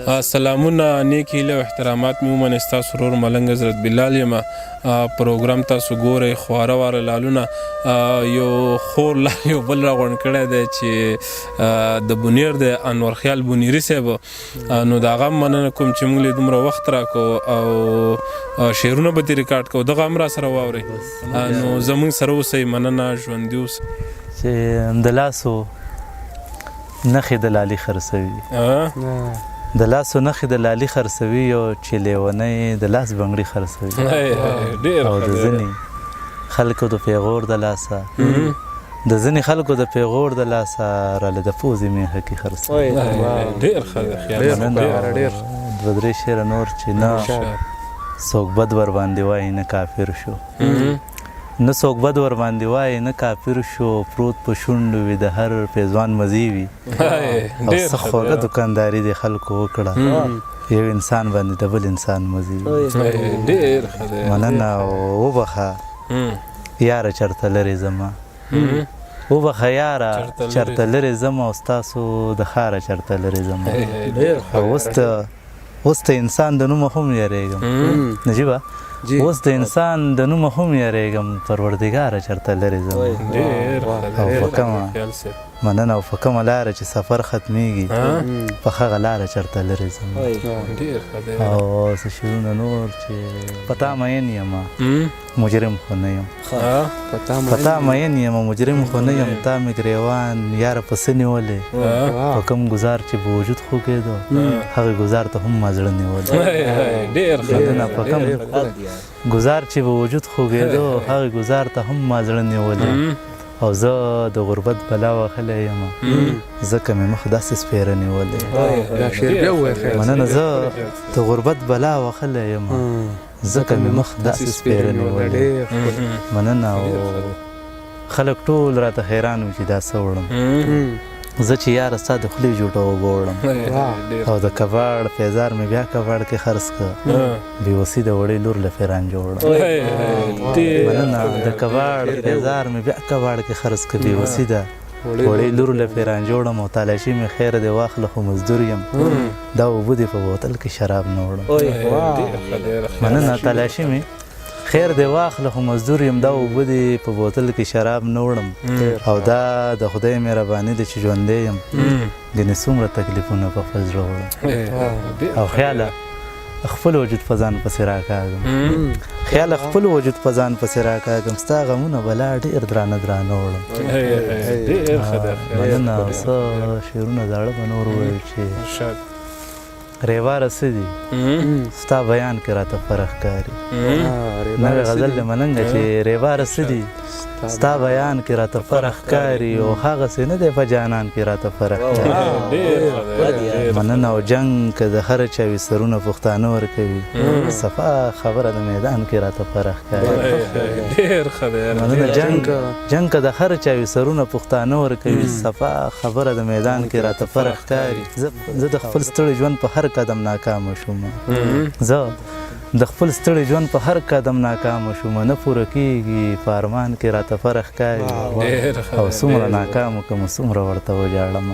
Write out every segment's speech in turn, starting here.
سلامونه نیک هیله او احترامات مې ومنئ ستاسو ورور ملنګ حضرت بلال یم. پروګرام تاسو ګورئ خواره واره لالونه یو خور لا یو بل راغونډ کړی دی چې د بونیر د انور خیال بونیري صاحب نو د هغه هم مننه کوم چې موږ له دومره وخت راکړو او شعرونه به دې ریکارډ کوو دغه هم راسره واورئ نو زموږ سره اوسئ مننه ژوندي اوسئ. چې د لاسو نښې د لالي خرڅوي د لاسو نښې د لالي خرڅوي او چې لیونی د لاس بنګړي خرڅوي او د ځینې خلکو د پیغور د لاسه د ځینې خلکو د پیغور د لاسه راله د پوزې میخه کې خرڅوي. ډېر ښه دی دوه درې شعره نور چې نه څوک بد ورباندې وایي نه کافر شو نه څوک بد ورباندې وایي نه کافر شو پروت په شونډو وي د هر پیزوان مزي وي او څه خوږه دوکانداري د خلکو وکړه یو انسان باندې د بل انسان مزي وي. مننه وبخه یاره چرته لرې زما وبخه یاره چرته لرې زما او ستاسو د ښاره چرته لرې زما او اوس د انسان د نومه هم یریږم نجیبه اوس د انسان د نومه هم یریږم پروردګاره چرته لرې زما او په کومه مننه او په کومه لاره چې سفر ختمیږي په هغه لاره چرته لرې زما او څه شعرونه نور چې په تا مین یمه مجرم خو نه یم په تا مین یمه مجرم خو نه یم تا مې ګریوان یاره پسې نیولې په کوم ګزار چې به وجود خوږېدو هغې ګزار ته هم ما زړه نیولې مننه په کوم ګزار چې به وجود خوږېدو هغې ګزار ته هم ما زړه نیولې او زه د غربت بلا وهلی یم ځکه مې مخ داسې سپېره نیولې مننه زه د غربت بلا وهلی یم ځکه مې مخ داسې سپېره نیولې مننه او خلک ټول راته حیران وي چې دا څه وړم زه چې یاره ستا د خولې جوټه اوبه وړم او د کباړ پیزار مې بیا کباړ کې خرڅ کړه بېوسي د وړې لور له فیران جوړم مننه د کباړ پیزار مې بیا کباړ کې خرڅ کړه بېوسي د وړې لور له فیران جوړم او تالاشي مې خیر دې واخله خو مزدور یم دا اوبه دې په بوتل کې شراب نه وړم مننه تالاشي مې خیر دی واخله خو مزدور یم دا اوبه دې په بوتل کې شراب نه وړم او دا د خدای مهرباني ده چې ژوندی یم ګنې څومره تکلیفونه په خپل زړه وړم او خیاله خپل وجود په ځان پسې راکاږم خیاله خپل وجود په ځان پسې راکاږم ستا غمونه به لا ډېر درانه درانه وړم مننه څه شعرونه زاړه به نور وویل چې ریواره څه دي ستا بیان کې راته فرق ښکاري نوې غزل د ملنګه چې ریواره څه دي ستا بیان کې راته فرق ښکاري او هغسې نه دی په جانان کې راته فرق ښکاري مننه او جنګ که د هر چا وي سرونه پښتانه ورکوي صفا خبره د میدان کې راته فرق ښکاري مننه جنګ که د هر چا وي سرونه پښتانه ورکوي صفا خبره د میدان کې راته فرق ښکاري زه د خپل ستړي ژوند په هر قدم ناکامه شوم زه د خپل ستړي ژوند په هر قدم ناکامه شوم نه پوره کېږي په ارمان کې راته فرق ښکاري او څومره ناکام وکړم څومره ورته وجاړم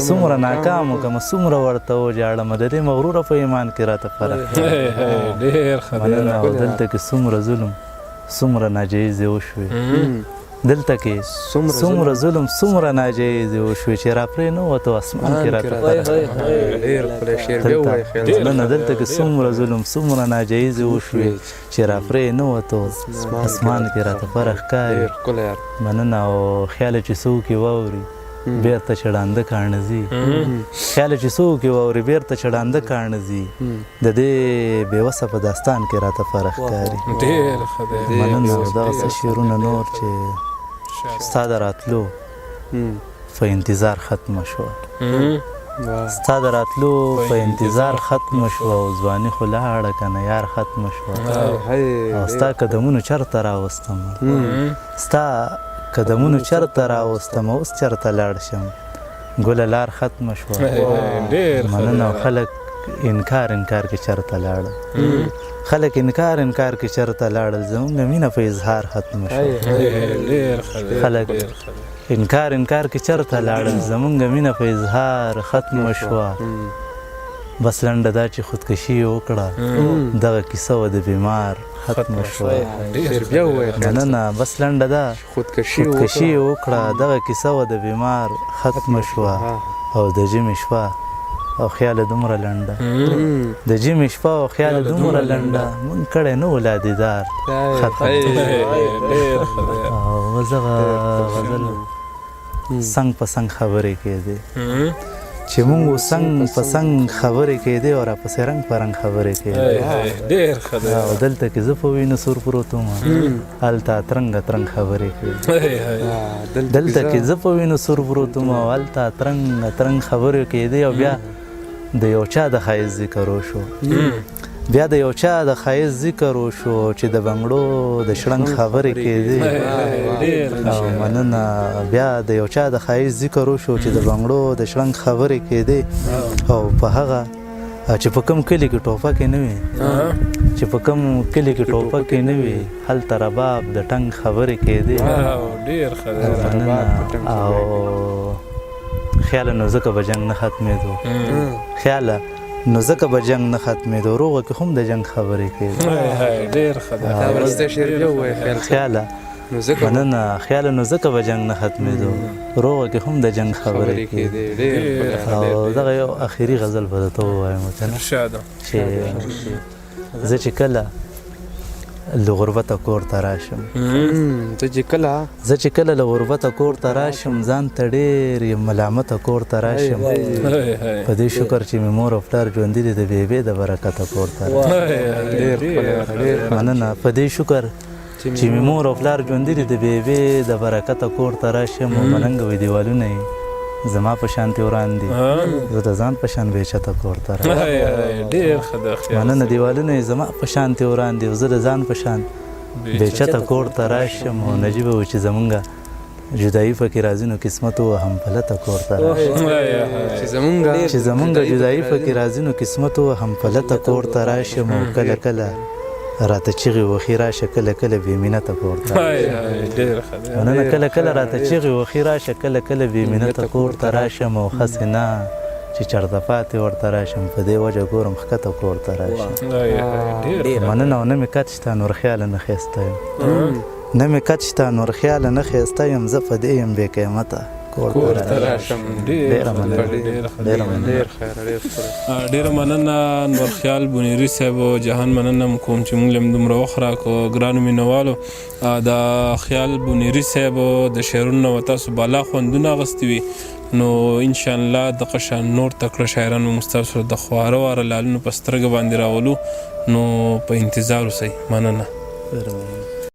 څومره ناکام وکړم څومره ورته وجاړم د دې مغروره په ایمان کې راته فرق ښکاري مننه او دلته کې څومره ظلم څومره ناجایزې وشوې دلته کې څومره ظلم څومره ناجایزې وشوې چې راپرې نه وته اسمان کې راته مننه دلته کې څومره ظلم څومره ناجایزې وشوې چې راپرې نه وته اسمان کې راته فرق ښکاري مننه او خیاله چې څوک یې واوري بیرته چړانده کاڼه ځي خیاله چې څوک یې واوري بیرته چړانده کاڼه ځي د دې بېوسه په داستان کې راته فرق ښکاري مننه او دغه څه شعرونه نور چې ستا د راتلو په انتظار ختمه شوه ستا د راتلو په انتظار ختمه شوه او ځواني خو لاړه که نه یار ختمه شوه او ستا قدمونو چرته راوستم ستا قدمونو چرته راوستم اوس چرته لاړ شم ګله لار ختمه شوه مننه او خلک انکار کې چرته لاړل خلک انکار کې چرته لاړل زموږ مینه په اظهار ختمه شوه خلک انکار کې چرته لاړل زمونږ مینه په اظهار ختمه شوه بس لنډه دا چې خودکشي یې وکړه دغه کیسه وه د بیمار ختمه شوه مننه بس لنډه دا خودکشي یې وکړه دغه کیسه وه د بیمار ختمه شوه او د ژمي شپه او خیال دومره لنډه د ژمي شپه او خیال دومره لنډه مونږ کړی نه و لا دیدار ختم او دغه غزل څنګ په څنګ خبرې کېدې چې مونږ څنګ په څنګ خبرې کېدې او راپسې رنګ په رنګ خبرې کېدې او دلته کې زه په وینو سور پروت وم هلته اترنګ اترنګ خبرې کېدې دلته کې زه په وینو سور پروت وم او هلته اترنګ اترنګ خبرې کېدې او بیا د یو چا د ښایست ذکر وشو بیا د یو چا د ښایست ذکر وشو چې د بنګړو د شړنګ خبرې کېدې او مننه بیا د یو چا د ښایست ذکر وشو چې د بنګړو د شړنګ خبرې کېدې او په هغه چې په کوم کلي کې ټوپکې نه وي چې په کوم کلي کې ټوپکې نه وي هلته رباب د ټنګ خبرې کېدې او خیاله نو ځکه به جنګ نه ختمېدو خیاله نو ځکه به جنګ نه ختمېدو روغه کې هم د جنګ خبرې کېدې خیاله مننه خیاله نو ځکه به جنګ نه ختمېدو روغه کې هم د جنګ خبرې کېدې او دغه یو اخري غزل به درته ووایم که نه چې زه چې کله له غربته کور ته راشم زه چې کله له غربته کور ته راشم ځان ته ډېر یم ملامته کور ته راشم په دې شکر چې مې مور او پلار ژوندي دي د بېبې د برکته کور ته راشم مننه په دې شکر چې مې مور او پلار ژوندي دي د بېبې د برکته کور ته راشم او ملنګ وي دیوالونه یې زما په شانتې وران دي زه د ځان په شان بېچته کور ته راشم مننه دیوالونه یې زما په شانتې وران دي زه د ځان په شان بېچته کور ته راشم او نجیبه و چې زمونږه جدایي پکې راځي نو قسمت ووهم پلته کور ته راشم چې زمونږه جدایي پکې راځي نو قسمت ووهم پلته کور ته راشم او کله کله راته چیغې وخي راشه کله کله بې مینته کور ته مننه کله کله راته چیغې وخي راشه کله کله بې مینته کور ته راشم او هسې نه چې چرته پاتې ورته راشم په دې وجه ګورم ښکته کور ته راشم مننه او نه مې کت شته نور خیاله نه ښایسته یم نه مې کت شته نور خیاله نه ښایسته یم زه په دې یم بې قیمته کور ته راشم ډېره مننه نور خیال بونیري صاحب او جهان مننه کوم چې موږ لم دومره وخت راکړو ګرانو مینوالو د خیال بونیري صاحب د شعرونو و تاسو بالا خوندونه اخیستي وي نو انشاءالله دغه شان نور تکړه شاعران موږ ستاسو د خواره واره لالونو په سترګه باندې راولو نو په انتظار اوسئ مننه